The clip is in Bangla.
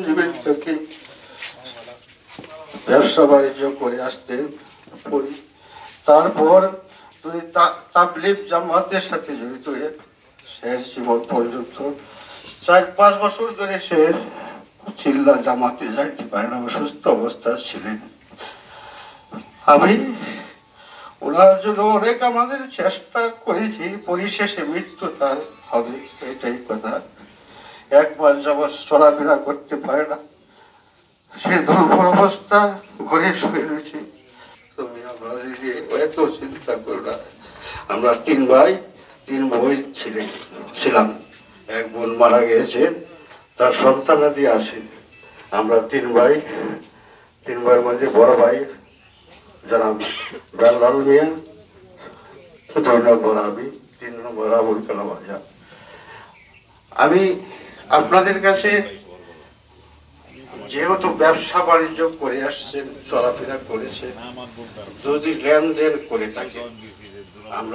জীবন থেকে ব্যবসা বাণিজ্য করে আসতে পড়ি। তারপর তুমি তাবলীগ জামাতের সাথে জড়িত হয়ে শেষ জীবন পর্যন্ত 4-5 বছর ধরে সে চিল্লা জামাতে যাইতে পারে না, অসুস্থ অবস্থা ছিলেন। আমি ওনার জন্য অনেক আমাদের চেষ্টা করেছি, পরিশেষে মৃত্যু তার হবে, এটাই কথা। 1 মাস যাবৎ চলাফেরা করতে পারে না, সে দুর্বল অবস্থা, ঘরে শুয়ে রয়েছে। তুমি আমরা এত চিন্তা করো না। আমরা 3 ভাই 3 বোন ছিলাম। 1 বোন মারা গিয়েছে, তার সন্তানাদি আছে। আমরা 3 ভাই, 3 ভাইয়ের মধ্যে বড় ভাই জনাব বেলাল মিয়া, 2 নম্বর আমি, 3 নম্বর আবুল কালাম আজাদ। আমি আপনাদের কাছে, যেহেতু ব্যবসা বাণিজ্য করে আসছেন, চলাফেরা করেছে, যদি লেনদেন করে থাকে আমরা